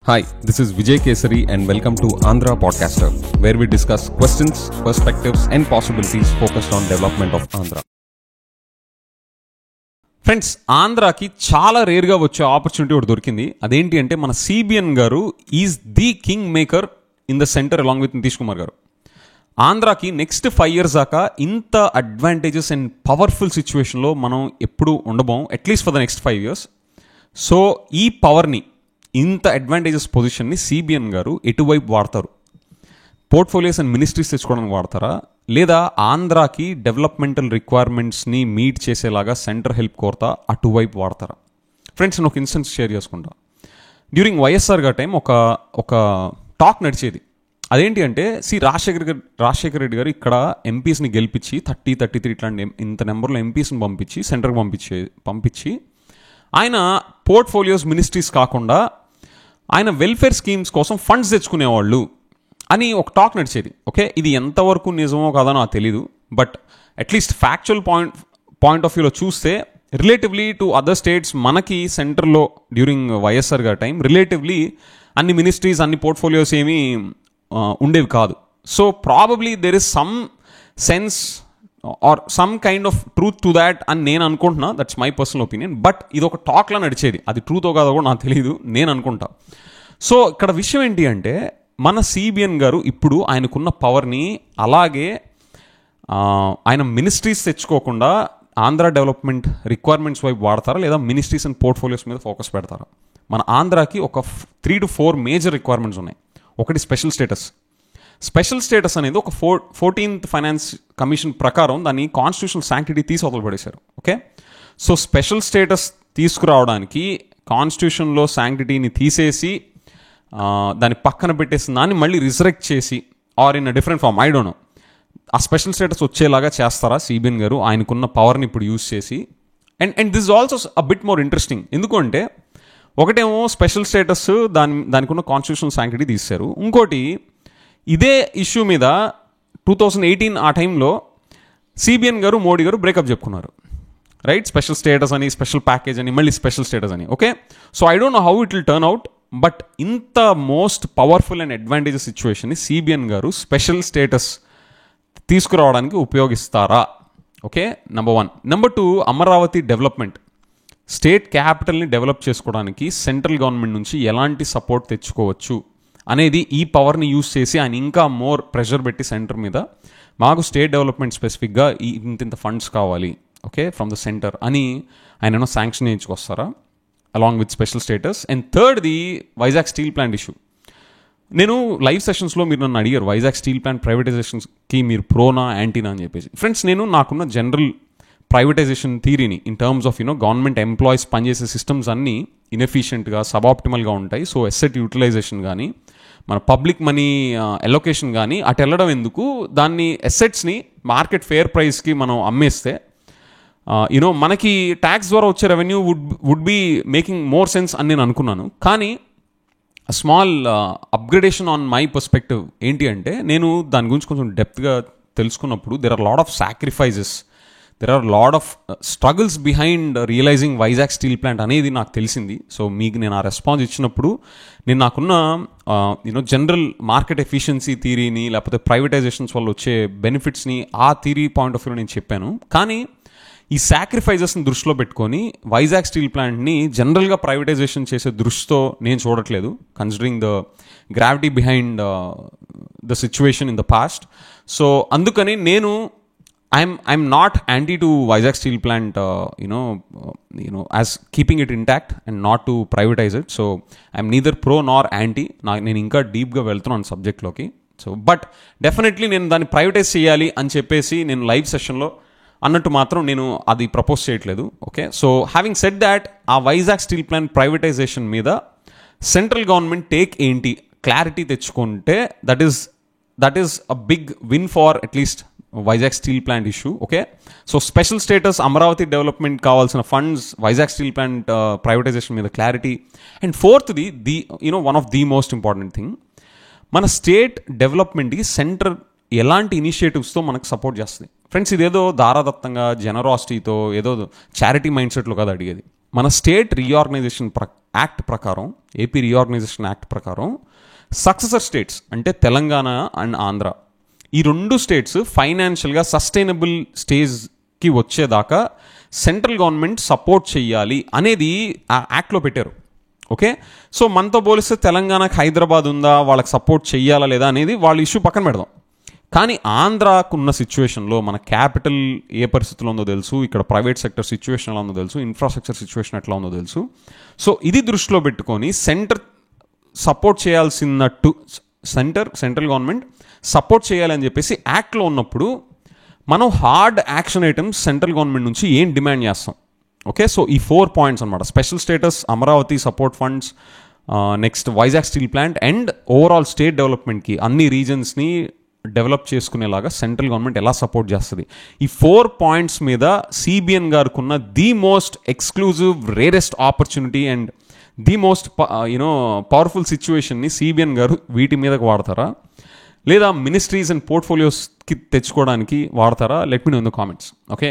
Hi, this is Vijay Kesari and welcome to Andhra Podcaster, where we discuss questions, perspectives and possibilities focused on development of Andhra. Friends, ఆంధ్రాకి చాలా రేర్గా వచ్చే opportunity ఒకటి దొరికింది. అదేంటి అంటే మన సిబిఎన్ గారు is the king maker in the centre along with Nitish Kumar గారు. ఆంధ్రాకి నెక్స్ట్ 5 years దాకా ఇంత అడ్వాంటేజెస్ అండ్ పవర్ఫుల్ సిచ్యువేషన్లో మనం ఎప్పుడూ ఉండబోం, at least for the next 5 years. So ఈ పవర్ని, ఇంత అడ్వాంటేజెస్ పొజిషన్ని సిబిఎన్ గారు ఎటువైపు వాడతారు? పోర్ట్ఫోలియోస్ అండ్ మినిస్ట్రీస్ తెచ్చుకోవడానికి వాడతారా, లేదా ఆంధ్రాకి డెవలప్మెంటల్ రిక్వైర్మెంట్స్ని మీట్ చేసేలాగా సెంటర్ హెల్ప్ కోరతా అటువైపు వాడతారా? ఫ్రెండ్స్, నేను ఒక ఇన్స్టెన్స్ షేర్ చేసుకుంటా. డ్యూరింగ్ వైఎస్ఆర్ గారి టైం ఒక టాక్ నడిచేది. అదేంటి అంటే రాజశేఖర రెడ్డి గారు ఇక్కడ ఎంపీస్ని గెలిపించి 33 ఇట్లాంటి ఇంత నెంబర్లో ఎంపీస్ని పంపించి సెంటర్కి పంపించి ఆయన పోర్ట్ఫోలియోస్ మినిస్ట్రీస్ కాకుండా ఆయన వెల్ఫేర్ స్కీమ్స్ కోసం ఫండ్స్ తెచ్చుకునేవాళ్ళు అని ఒక టాక్ నడిచేది. ఓకే, ఇది ఎంతవరకు నిజమో కాదో నాకు తెలీదు, but at least factual point of వ్యూలో చూస్తే రిలేటివ్లీ టు అదర్ స్టేట్స్ మనకి సెంటర్లో డ్యూరింగ్ వైఎస్ఆర్ గారి టైం రిలేటివ్లీ అన్ని మినిస్ట్రీస్, అన్ని పోర్ట్ఫోలియోస్ ఏమీ ఉండేవి కాదు. So probably there is some sense or some kind of truth to that అని నేను అనుకుంటున్నా. That's my personal opinion. But ఇది ఒక టాక్లా నడిచేది. అది ట్రూతో కాదో కూడా నాకు తెలియదు, నేను అనుకుంటా. సో ఇక్కడ విషయం ఏంటి అంటే మన సిబిఎన్ గారు ఇప్పుడు ఆయనకున్న పవర్ని అలాగే ఆయన మినిస్ట్రీస్ తెచ్చుకోకుండా ఆంధ్ర డెవలప్మెంట్ రిక్వైర్మెంట్స్ వైపు వాడతారా, లేదా మినిస్ట్రీస్ అండ్ పోర్ట్ఫోలియోస్ మీద ఫోకస్ పెడతారా? మన ఆంధ్రాకి ఒక 3 to 4 మేజర్ రిక్వైర్మెంట్స్ ఉన్నాయి. ఒకటి స్పెషల్ స్టేటస్. స్పెషల్ స్టేటస్ అనేది ఒక 14th ఫైనాన్స్ కమిషన్ ప్రకారం దాన్ని కాన్స్టిట్యూషనల్ శాంక్టిటీ తీసి వదిలిపడేశారు. ఓకే, సో స్పెషల్ స్టేటస్ తీసుకురావడానికి కాన్స్టిట్యూషన్లో శాంక్టిటీని తీసేసి దాన్ని పక్కన పెట్టేసి దాన్ని మళ్ళీ రిజరెక్ట్ చేసి or in a different form, I don't know, ఆ స్పెషల్ స్టేటస్ వచ్చేలాగా చేస్తారా సిబిఎన్ గారు ఆయనకున్న పవర్ని ఇప్పుడు యూజ్ చేసి? And this also a bit more interesting. ఎందుకంటే ఒకటేమో స్పెషల్ స్టేటస్ దానికున్న కాన్స్టిట్యూషనల్ శాంక్టిటీ తీశారు. ఇంకోటి, ఇదే ఇష్యూ మీద 2018 ఆ టైంలో సిబిఎన్ గారు మోడీ గారు బ్రేకప్ చెప్పుకున్నారు, రైట్? స్పెషల్ స్టేటస్ అని, స్పెషల్ ప్యాకేజ్ అని, మళ్ళీ స్పెషల్ స్టేటస్ అని. Okay, so I don't know how it will turn out, but ఇంత మోస్ట్ పవర్ఫుల్ అండ్ అడ్వాంటేజెస్ సిచ్యువేషన్ని సిబిఎన్ గారు స్పెషల్ స్టేటస్ తీసుకురావడానికి ఉపయోగిస్తారా? ఓకే, number 1. Number 2, Amaravati development. State క్యాపిటల్ని డెవలప్ చేసుకోవడానికి సెంట్రల్ గవర్నమెంట్ నుంచి ఎలాంటి సపోర్ట్ తెచ్చుకోవచ్చు అనేది ఈ పవర్ని యూజ్ చేసి ఆయన ఇంకా మోర్ ప్రెషర్ పెట్టి సెంటర్ మీద మాకు స్టేట్ డెవలప్మెంట్ స్పెసిఫిక్గా ఇంత ఫండ్స్ కావాలి, ఓకే, ఫ్రమ్ ద సెంటర్ అని ఆయన శాంక్షన్ చేయించుకొస్తారా along with special status? And థర్డ్ది, వైజాగ్ స్టీల్ ప్లాంట్ ఇష్యూ. నేను లైవ్ సెషన్స్లో మీరు నన్ను అడిగారు వైజాగ్ స్టీల్ ప్లాంట్ ప్రైవేటైజేషన్కి మీరు ప్రోనా యాంటీనా అని చెప్పేసి. ఫ్రెండ్స్, నేను నాకున్న జనరల్ ప్రైవేటైజేషన్ థియరీని in terms of government employees పనిచేసే సిస్టమ్స్ అన్నీ ఇన్ఎఫిషియెంట్గా, సబాప్టిమల్గా ఉంటాయి. సో ఎసెట్ యూటిలైజేషన్ కానీ, మన పబ్లిక్ మనీ అలొకేషన్ కానీ అటు వెళ్ళడం ఎందుకు, దాన్ని ఎసెట్స్ని మార్కెట్ ఫేర్ ప్రైస్కి మనం అమ్మేస్తే మనకి ట్యాక్స్ ద్వారా వచ్చే revenue would be making more sense అని నేను అనుకున్నాను. కానీ small upgradation on my perspective ఏంటి అంటే, నేను దాని గురించి కొంచెం డెప్త్గా తెలుసుకున్నప్పుడు there are lot of sacrifices, there are lot of struggles behind realising Vizag steel plant అనేది నాకు తెలిసింది. సో మీకు నేను ఆ రెస్పాన్స్ ఇచ్చినప్పుడు నేను నాకున్న జనరల్ మార్కెట్ ఎఫిషియన్సీ థియరీని, లేకపోతే ప్రైవేటైజేషన్స్ వల్ల వచ్చే బెనిఫిట్స్ని, ఆ థియరీ పాయింట్ ఆఫ్ వ్యూలో నేను చెప్పాను. కానీ ఈ సాక్రిఫైజెస్ని దృష్టిలో పెట్టుకొని వైజాగ్ స్టీల్ ప్లాంట్ని జనరల్గా ప్రైవేటైజేషన్ చేసే దృష్టితో నేను చూడట్లేదు, considering the gravity behind the situation in the past. So అందుకని నేను I'm not anti to Vizag Steel Plant, as keeping it intact and not to privatize it. So I'm neither pro nor anti. నేను ఇంకా డీప్గా వెళ్తున్నాను సబ్జెక్ట్లోకి. So but definitely నేను దాన్ని privatise చేయాలి అని చెప్పేసి నేను లైవ్ సెషన్లో అన్నట్టు మాత్రం నేను అది ప్రపోజ్ చేయట్లేదు. Okay, so having said that, ఆ వైజాగ్ స్టీల్ ప్లాంట్ ప్రైవేటైజేషన్ మీద సెంట్రల్ గవర్నమెంట్ టేక్ ఏంటి క్లారిటీ తెచ్చుకుంటే that is a big win for at least Vizag steel plant issue. Okay, so special status, Amaravati development కావాల్సిన funds, Vizag steel plant privatization మీద clarity. And ఫోర్త్ది, one of the most important thing, మన state డెవలప్మెంట్కి center ఎలాంటి ఇనిషియేటివ్స్తో మనకు సపోర్ట్ చేస్తుంది. ఫ్రెండ్స్, ఇదేదో దారాదత్తంగా జనరాసిటీతో ఏదో చారిటీ మైండ్ సెట్లో కాదు అడిగేది. మన స్టేట్ రీఆర్గనైజేషన్ యాక్ట్ ప్రకారం, ఏపీ రీఆర్గనైజేషన్ యాక్ట్ ప్రకారం సక్సెసర్ స్టేట్స్ అంటే తెలంగాణ అండ్ ఆంధ్ర, ఈ 2 స్టేట్స్ ఫైనాన్షియల్గా సస్టైనబుల్ స్టేజ్కి వచ్చేదాకా సెంట్రల్ గవర్నమెంట్ సపోర్ట్ చేయాలి అనేది ఆ యాక్ట్లో పెట్టారు. ఓకే, సో మనతో పోలిస్తే తెలంగాణకు హైదరాబాద్ ఉందా, వాళ్ళకి సపోర్ట్ చేయాలా లేదా అనేది వాళ్ళ ఇష్యూ పక్కన పెడదాం. కానీ ఆంధ్రాకున్న సిచ్యువేషన్లో మన క్యాపిటల్ ఏ పరిస్థితిలో ఉందో తెలుసు, ఇక్కడ ప్రైవేట్ సెక్టర్ సిచ్యువేషన్ ఎలా ఉందో తెలుసు, ఇన్ఫ్రాస్ట్రక్చర్ సిచ్యువేషన్ ఎట్లా ఉందో తెలుసు. సో ఇది దృష్టిలో పెట్టుకొని సెంటర్ సపోర్ట్ చేయాల్సినట్టు సెంట్రల్ గవర్నమెంట్ సపోర్ట్ చేయాలని చెప్పేసి యాక్ట్లో ఉన్నప్పుడు మనం hard action items central government నుంచి ఏం డిమాండ్ చేస్తాం. ఓకే, సో ఈ 4 పాయింట్స్ అనమాట: special status, Amaravati support funds, next Vizag steel plant and overall state డెవలప్మెంట్కి అన్ని రీజన్స్ని డెవలప్ చేసుకునేలాగా సెంట్రల్ గవర్నమెంట్ ఎలా సపోర్ట్ చేస్తుంది. ఈ 4 పాయింట్స్ మీద సిబిఎన్ గారికి ఉన్న the most exclusive, rarest opportunity and the most powerful సిచ్యువేషన్ని సిబిఎన్ గారు వీటి మీదకి వాడతారా, లేదా మినిస్ట్రీస్ అండ్ పోర్ట్ఫోలియోస్కి తెచ్చుకోవడానికి వాడతారా? Let me know in the comments. Okay,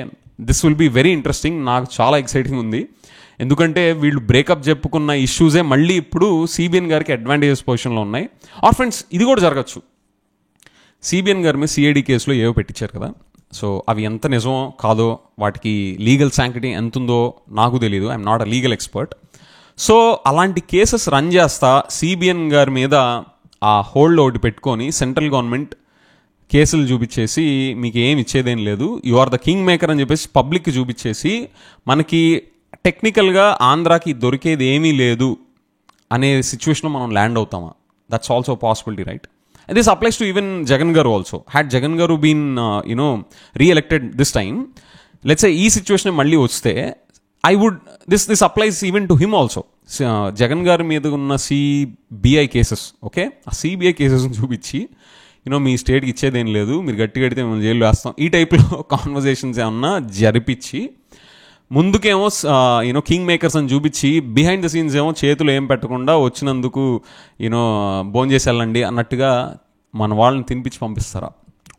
this will be very interesting. నాకు చాలా ఎక్సైటింగ్ ఉంది, ఎందుకంటే వీళ్ళు బ్రేకప్ చెప్పుకున్న ఇష్యూసే మళ్ళీ ఇప్పుడు సిబిఎన్ గారికి అడ్వాంటేజెస్ పొజిషన్లో ఉన్నాయి. ఆర్ ఫ్రెండ్స్, ఇది కూడా జరగచ్చు. సిబిఎన్ గారి మీద సిఐడి కేసులో ఏవో పెట్టించారు కదా, సో అవి ఎంత నిజమో కాదో, వాటికి లీగల్ శాంక్టిటీ ఎంత ఉందో నాకు తెలియదు. I'm not a legal expert. So అలాంటి కేసెస్ రన్ చేస్తా సిబిఎన్ గారి మీద ఆ హోల్డ్ ఒకటి పెట్టుకొని సెంట్రల్ గవర్నమెంట్ కేసులు చూపించేసి మీకు ఏమి ఇచ్చేదేం లేదు, you are the king maker అని చెప్పేసి పబ్లిక్కి చూపించేసి మనకి టెక్నికల్గా ఆంధ్రాకి దొరికేది ఏమీ లేదు అనే సిచ్యువేషన్లో మనం ల్యాండ్ అవుతామా? That's also possibility, right? And this applies to even Jagan Garu also. Had Jagan Garu been, re-elected this time, let's say ee situation malli vaste, I would, this applies even to him also. Jagan Garu meeda unna CBI cases, okay? ఆ CBI cases చూపించి మీ స్టేట్కి ఇచ్చేది ఏం లేదు, మీరు గట్టి కడితే మేము జైలు వేస్తాం, ఈ టైప్లో కాన్వర్జేషన్స్ ఏమన్నా జరిపించి ముందుకేమో కింగ్ మేకర్స్ అని చూపించి బిహైండ్ ద సీన్స్ ఏమో చేతులు ఏం పెట్టకుండా వచ్చినందుకు భోంచేసి వెళ్ళండి అన్నట్టుగా మన వాళ్ళని తినిపించి పంపిస్తారా?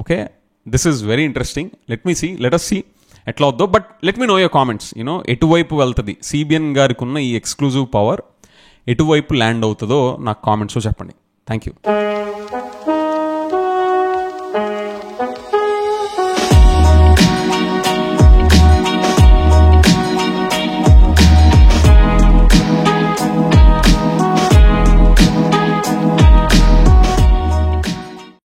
Okay, this is very interesting. Let us see ఎట్లా అవుద్దో. But let me know your comments. ఎటువైపు వెళ్తుంది సిబిఎన్ గారికి ఉన్న ఈ ఎక్స్క్లూజివ్ పవర్, ఎటువైపు ల్యాండ్ అవుతుందో నాకు కామెంట్స్లో చెప్పండి. Thank you.